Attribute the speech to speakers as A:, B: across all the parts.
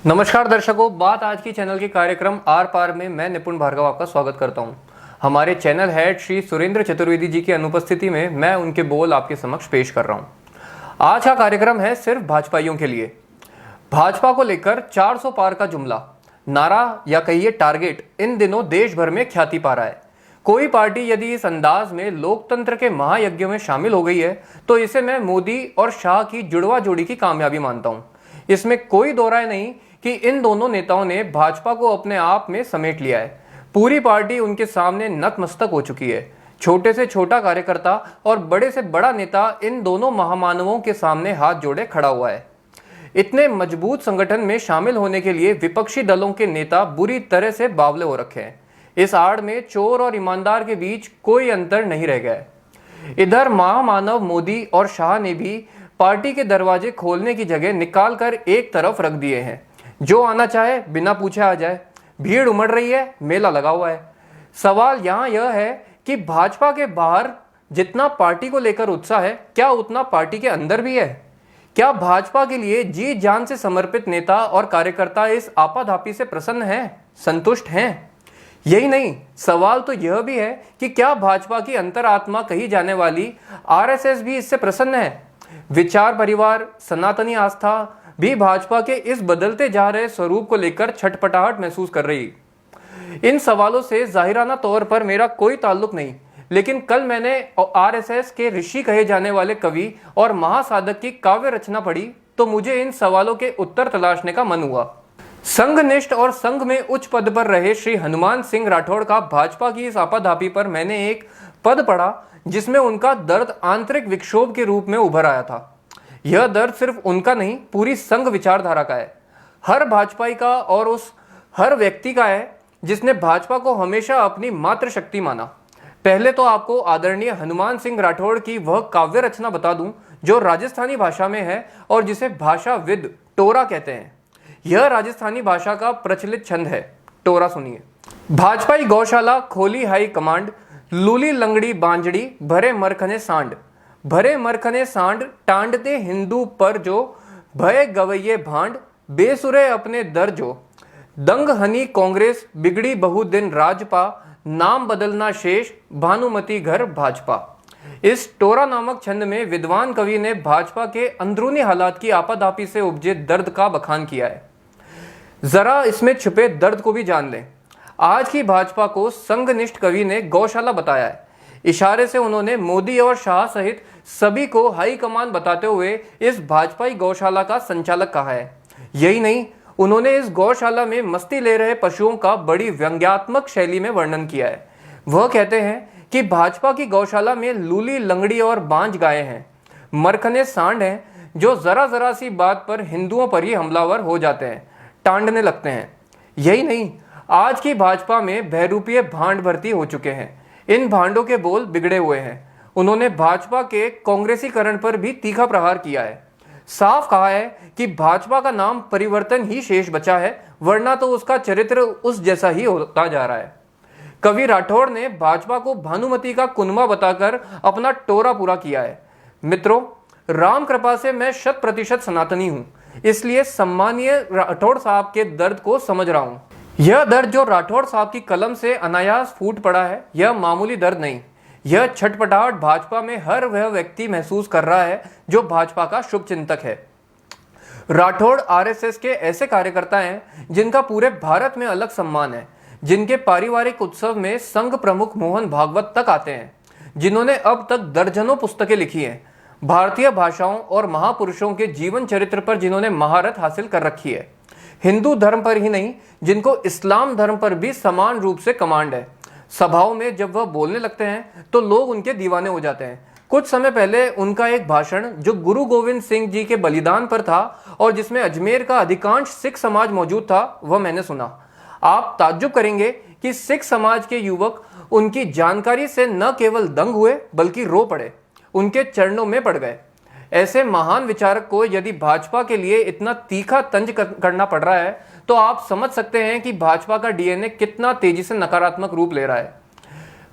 A: नमस्कार दर्शकों, बात आज की चैनल के कार्यक्रम आर पार में मैं निपुण भार्गव आपका स्वागत करता हूं। हमारे चैनल हेड श्री सुरेंद्र चतुर्वेदी जी की अनुपस्थिति में मैं उनके बोल आपके समक्ष पेश कर रहा हूं। आज का कार्यक्रम है सिर्फ भाजपाइयों के लिए। भाजपा को लेकर 400 पार का जुमला, नारा या कहिए टारगेट इन दिनों देश भर में ख्याति पा रहा है। कोई पार्टी यदि इस अंदाज में लोकतंत्र के महायज्ञ में शामिल हो गई है तो इसे मैं मोदी और शाह की जुड़वा जोड़ी की कामयाबी मानता हूं। इसमें कोई दो राय नहीं कि इन दोनों नेताओं ने भाजपा को अपने आप में समेट लिया है। पूरी पार्टी उनके सामने नतमस्तक हो चुकी है। छोटे से छोटा कार्यकर्ता और बड़े से बड़ा नेता इन दोनों महामानवों के सामने हाथ जोड़े खड़ा हुआ है। इतने मजबूत संगठन में शामिल होने के लिए विपक्षी दलों के नेता बुरी तरह से बावले हो रखे हैं। इस आड़ में चोर और ईमानदार के बीच कोई अंतर नहीं रह गया है। इधर महामानव मोदी और शाह ने भी पार्टी के दरवाजे खोलने की जगह निकाल कर एक तरफ रख दिए हैं। जो आना चाहे बिना पूछे आ जाए। भीड़ उमड़ रही है, मेला लगा हुआ है। सवाल यहाँ यह है कि भाजपा के बाहर जितना पार्टी को लेकर उत्साह है, क्या उतना पार्टी के अंदर भी है? क्या भाजपा के लिए जी जान से समर्पित नेता और कार्यकर्ता इस आपाधापी से प्रसन्न हैं, संतुष्ट हैं? यही नहीं, सवाल तो यह भी है कि क्या भाजपा की अंतरात्मा कही जाने वाली आरएसएस भी इससे प्रसन्न है? विचार परिवार, सनातनी आस्था भी भाजपा के इस बदलते जा रहे स्वरूप को लेकर छटपटाहट महसूस कर रही। इन सवालों से जाहिराना तौर पर मेरा कोई ताल्लुक नहीं, लेकिन कल मैंने आरएसएस के ऋषि कहे जाने वाले कवि और महासाधक की काव्य रचना पढ़ी तो मुझे इन सवालों के उत्तर तलाशने का मन हुआ। संघनिष्ठ और संघ में उच्च पद पर रहे श्री हनुमान सिंह राठौड़ का भाजपा की इस आपाधापी पर मैंने एक पद पढ़ा जिसमें उनका दर्द आंतरिक विक्षोभ के रूप में उभर आया था। यह दर्द सिर्फ उनका नहीं, पूरी संघ विचारधारा का है। हर भाजपाई का और उस हर व्यक्ति का है जिसने भाजपा को हमेशा अपनी मात्र शक्ति माना। पहले तो आपको आदरणीय हनुमान सिंह राठौड़ की वह काव्य रचना बता दूं जो राजस्थानी भाषा में है और जिसे भाषाविद टोरा कहते हैं। यह राजस्थानी भाषा का प्रचलित छंद है। टोरा सुनिए। भाजपाई गौशाला खोली हाई कमांड, लूली लंगड़ी बांजड़ी भरे मरखने सांड, भरे मरखने सांड टांडते हिंदू पर जो, भय गवैये भांड बेसुरे अपने दर जो, दंग हनी कांग्रेस बिगड़ी बहु दिन राजपा, नाम बदलना शेष भानुमति घर भाजपा। इस टोरा नामक छंद में विद्वान कवि ने भाजपा के अंदरूनी हालात की आपाधापी से उपजे दर्द का बखान किया है। जरा इसमें छुपे दर्द को भी जान लें। आज की भाजपा को संघनिष्ठ कवि ने गौशाला बताया है। इशारे से उन्होंने मोदी और शाह सहित सभी को हाई कमान बताते हुए इस भाजपाई गौशाला का संचालक कहा है। यही नहीं, उन्होंने इस गौशाला में मस्ती ले रहे पशुओं का बड़ी व्यंग्यात्मक शैली में वर्णन किया है। वह कहते हैं कि भाजपा की गौशाला में लूली लंगड़ी और बांझ गायें हैं, मरखने सांड हैं जो जरा जरा सी बात पर हिंदुओं पर ही हमलावर हो जाते हैं, टांडने लगते हैं। यही नहीं, आज की भाजपा में बहरूपीय भांड भर्ती हो चुके हैं। इन भांडों के बोल बिगड़े हुए हैं। उन्होंने भाजपा के कांग्रेसीकरण पर भी तीखा प्रहार किया है। साफ कहा है कि भाजपा का नाम परिवर्तन ही शेष बचा है, वरना तो उसका चरित्र उस जैसा ही होता जा रहा है। कवि राठौड़ ने भाजपा को भानुमति का कुनमा बताकर अपना टोरा पूरा किया है। मित्रों, राम कृपा से मैं 100% सनातनी हूं, इसलिए सम्मानीय राठौड़ साहब के दर्द को समझ रहा हूं। यह दर्द जो राठौड़ साहब की कलम से अनायास फूट पड़ा है, यह मामूली दर्द नहीं। यह छटपटाहट भाजपा में हर वह व्यक्ति महसूस कर रहा है जो भाजपा का शुभ चिंतक है। राठौड़ आरएसएस के ऐसे कार्यकर्ता हैं जिनका पूरे भारत में अलग सम्मान है, जिनके पारिवारिक उत्सव में संघ प्रमुख मोहन भागवत तक आते हैं, जिन्होंने अब तक दर्जनों पुस्तकें लिखी हैं, भारतीय भाषाओं और महापुरुषों के जीवन चरित्र पर जिन्होंने महारत हासिल कर रखी है, हिंदू धर्म पर ही नहीं जिनको इस्लाम धर्म पर भी समान रूप से कमांड है। सभाओं में जब वह बोलने लगते हैं तो लोग उनके दीवाने हो जाते हैं। कुछ समय पहले उनका एक भाषण जो गुरु गोविंद सिंह जी के बलिदान पर था और जिसमें अजमेर का अधिकांश सिख समाज मौजूद था, वह मैंने सुना। आप ताज्जुब करेंगे कि सिख समाज के युवक उनकी जानकारी से न केवल दंग हुए बल्कि रो पड़े, उनके चरणों में पड़ गए। ऐसे महान विचारक को यदि भाजपा के लिए इतना तीखा तंज करना पड़ रहा है तो आप समझ सकते हैं कि भाजपा का डीएनए कितना तेजी से नकारात्मक रूप ले रहा है।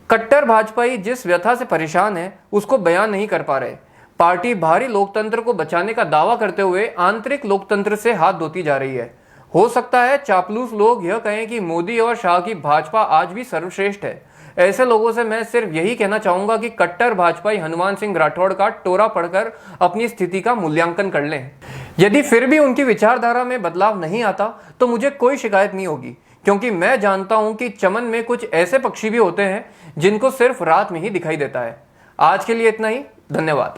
A: कट्टर भाजपाई जिस व्यथा से परेशान है उसको बयान नहीं कर पा रहे। पार्टी बाहरी लोकतंत्र को बचाने का दावा करते हुए आंतरिक लोकतंत्र से हाथ धोती जा रही है। हो सकता है चापलूस लोग यह कहें कि मोदी और शाह की भाजपा आज भी सर्वश्रेष्ठ है। ऐसे लोगों से मैं सिर्फ यही कहना चाहूंगा कि कट्टर भाजपाई हनुमान सिंह राठौड़ का टोरा पढ़कर अपनी स्थिति का मूल्यांकन कर लें। यदि फिर भी उनकी विचारधारा में बदलाव नहीं आता तो मुझे कोई शिकायत नहीं होगी, क्योंकि मैं जानता हूं कि चमन में कुछ ऐसे पक्षी भी होते हैं जिनको सिर्फ रात में ही दिखाई देता है। आज के लिए इतना ही, धन्यवाद।